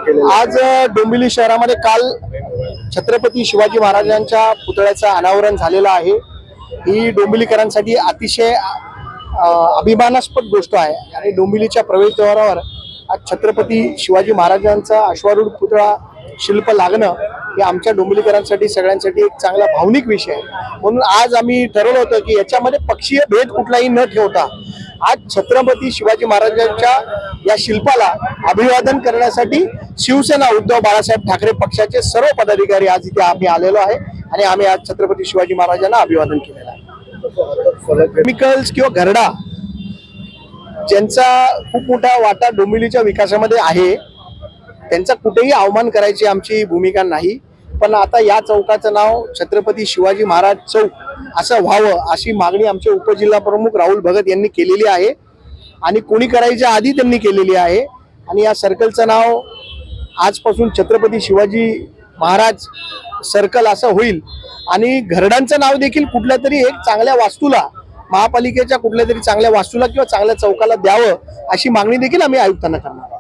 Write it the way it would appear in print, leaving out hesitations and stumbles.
केलेलं आज डोंबिवली शहरामध्ये काल छत्रपती शिवाजी महाराजांच्या पुतळ्याचं अनावरण झालेलं आहे। ही डोंबिवलीकरांसाठी अतिशय अभिमानास्पद गोष्ट आहे आणि डोंबिवलीच्या प्रवेशद्वारावर आज छत्रपती शिवाजी महाराजांचा अश्वारूढ पुतळा शिल्प लागणं हे आमच्या डोंबिवलीकरांसाठी सगळ्यांसाठी एक चांगला भावनिक विषय आहे। म्हणून आज आम्ही ठरवलं होतं की याच्यामध्ये पक्षीय भेद कुठलाही न ठेवता आज छत्रपती शिवाजी महाराजांच्या या शिल्पाला अभिवादन करण्यासाठी शिवसेना उद्धव बाळासाहेब ठाकरे पक्षाचे सर्व पदाधिकारी आज इथे आम्ही आलेलो आहे आणि आम्ही आज छत्रपती शिवाजी महाराजांना अभिवादन केलेलं आहे। केमिकल्स किंवा घरडा ज्यांचा खूप मोठा वाटा डोंबिवलीच्या विकासामध्ये आहे त्यांचा कुठेही अवमान करायची आमची भूमिका नाही, पण आता या चौकाचं नाव छत्रपती शिवाजी महाराज चौक असं व्हावं अशी मागणी आमचे उपजिल्हा प्रमुख राहुल भगत यांनी केलेली आहे आणि कोणी करायच्या आधी त्यांनी केलेली आहे आणि या सर्कलचं नाव आजपासून छत्रपती शिवाजी महाराज सर्कल असं होईल आणि घरडांचं नाव देखील कुठल्या तरी एक चांगल्या वास्तूला महापालिकेच्या कुठल्या तरी चांगल्या वास्तूला किंवा चांगल्या चौकाला द्यावं अशी मागणी देखील आम्ही आयुक्तांना करणार आहोत।